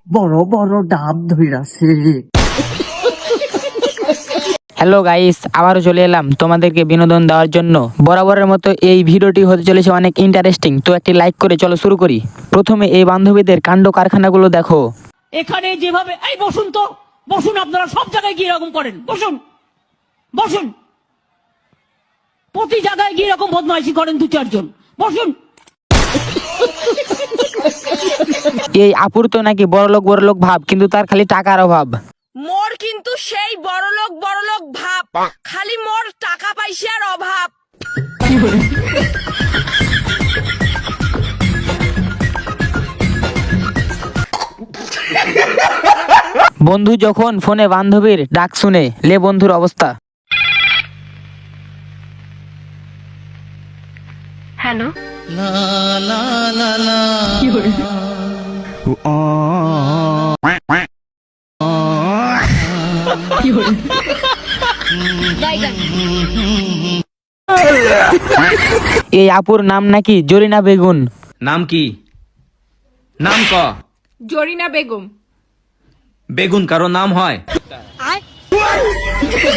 বড় বড় ডাব ধইরাছে। হ্যালো গাইস, আবারও চলে এলাম তোমাদেরকে বিনোদন দেওয়ার জন্য। বরাবরের মতো এই ভিডিওটি হতে চলেছে অনেক ইন্টারেস্টিং, তো একটি লাইক করে চলো শুরু করি। প্রথমে এই বান্ধবীদের কাণ্ড কারখানাগুলো দেখো। এখানে যেভাবে এই বসুন তো বসুন, আপনারা সব জায়গায় গিয়ে এরকম করেন, বসুন বসুন, প্রতি জায়গায় গিয়ে এরকম বদমাইশি করেন দু চারজন, বসুন। এই আপুর তো নাকি বড়লোক ভাব, কিন্তু তার খালি টাকার অভাব। মোর কিন্তু সেই বড়লোক ভাব, খালি মোর টাকা পয়সার অভাব। বন্ধু যখন ফোনে বান্ধবীর ডাক শুনে লে বন্ধুর অবস্থা। হ্যালো, এই আপুর নাম নাকি জরিনা বেগুন। নাম কি? নাম ক। জরিনা বেগম। বেগুন কারো নাম হয়?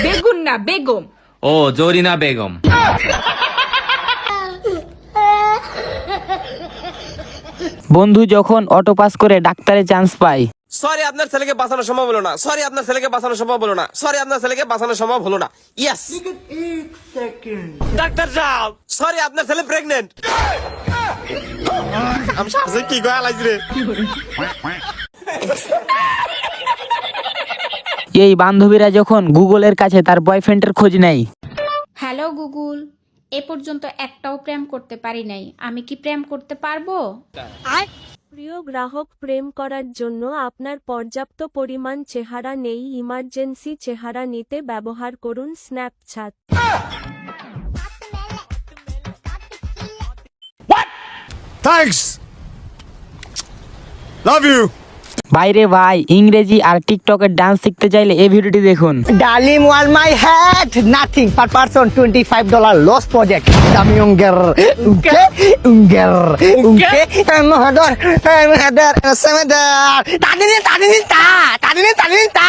বেগুন না, বেগম। ও, জরিনা বেগম। বন্ধু যখন অটো পাস করে ডাক্তারে চান্স পায়। সরি, আপনার ছেলেকে বাঁচানো সম্ভব হলো না। সরি, আপনার ছেলেকে বাঁচানো সম্ভব হলো না। সরি, আপনার ছেলেকে বাঁচানো সম্ভব হলো না। ইয়েস, ডাক্তার সাহেব, সরি, আপনার ছেলে প্রেগনেন্ট। আমি সাথে কি গয়া লাগছে রে। এই বান্ধবীরা যখন গুগলের কাছে তার বয়ফ্রেন্ডের খোঁজ নেয়। হ্যালো গুগল, এ পর্যন্ত একটাও প্রেম করতে পারি নাই, আমি কি প্রেম করতে পারবো? প্রিয় গ্রাহক, প্রেম করার জন্য আপনার পর্যাপ্ত পরিমাণ চেহারা নেই, ইমার্জেন্সি চেহারা নিতে ব্যবহার করুন স্ন্যাপচ্যাট। Thanks, love you. বাইরে ভাই, ইংরেজি আর টিকটকের ডান্স শিখতে চাইলে এই ভিডিওটি দেখুন। Darling was my head, nothing per person, $25 lost project. Damyonger, unger, semeder. Tadini ta.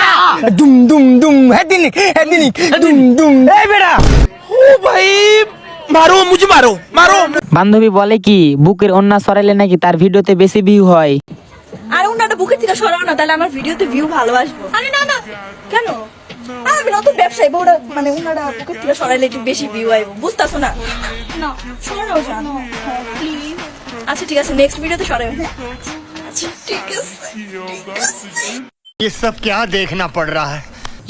Dum, headinik, dum. Hey beta. ও ভাই, মারো মুঝে মারো। বান্ধবী বলে কি বুকের অন্যা সরাইলে নাকি তার ভিডিওতে বেশি ভিউ হয়। আর ওনাটা বুকের থেকে সরাও না, তাহলে আমার ভিডিওতে ভিউ ভালো আসবে। আরে না, কেন? আর আমি নতুন ব্যবসায়ী, বউটা মানে ওনাটা বুকের থেকে সরাইলে একটু বেশি ভিউ আইব, বুঝতাছো না? না, সরাও জান, প্লিজ। আচ্ছা ঠিক আছে, নেক্সট ভিডিওতে সরাবে। আচ্ছা ঠিক আছে। ये सब क्या देखना पड़ रहा है?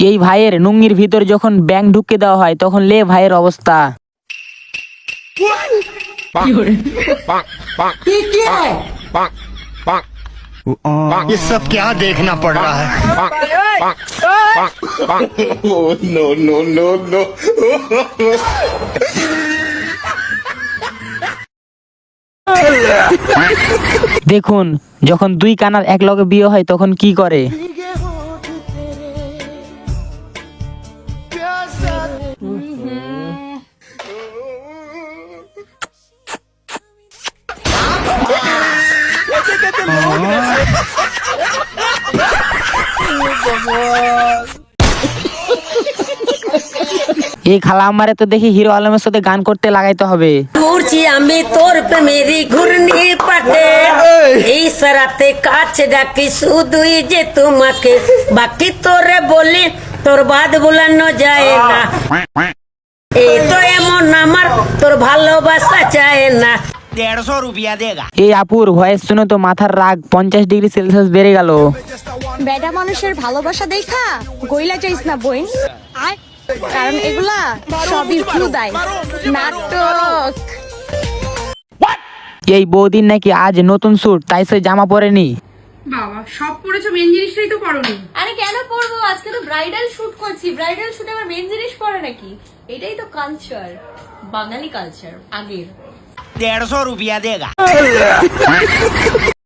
এই ভাইয়ের নুঙ্গির ভিতর যখন ব্যাং ঢুকে দেওয়া হয় তখন লে ভাইয়ের অবস্থা। ये सब क्या देखना पड़ रहा है? দেখুন যখন দুই কানার এক লগে বিয়ে হয় তখন কি করে। এই খালা আমারে তো দেখি হিরো আলমের সাথে গান করতে লাগাইতে হবে। ঘুরছি আমি তোর প্রেমেরই ঘূর্ণি পাটে, এই সারাতে কাছে ডাকি শুধুই যে তোমাকে, বাকি তোরে বলি তোর বাদ বুলানো যায় না, এই তো এমন আমার তোর ভালোবাসা চায় না। 150 रुपया देगा। এই আপুর ভয়েস শুনে তো মাথার রাগ 50°C বেড়ে গেল। বেটা মানুষের ভালোবাসা দেখা গইলা যাইস না বোন, কারণ এগুলা সবই ভুদাই নাটক। এই বৌদিন নাকি আজ নতুন স্যুট, তাই সে জামা পরেনি। বাবা, সব পড়েছো, মেন জিনিসটাই তো পড়োনি। আরে কেন পরবো, আজকে তো ব্রাইডাল শুট করছি, ব্রাইডাল শুটে আমার মেন জিনিস পরে নাকি? এটাই তো কালচার, বাঙালি কালচার আগের। 150 रुपया देगा।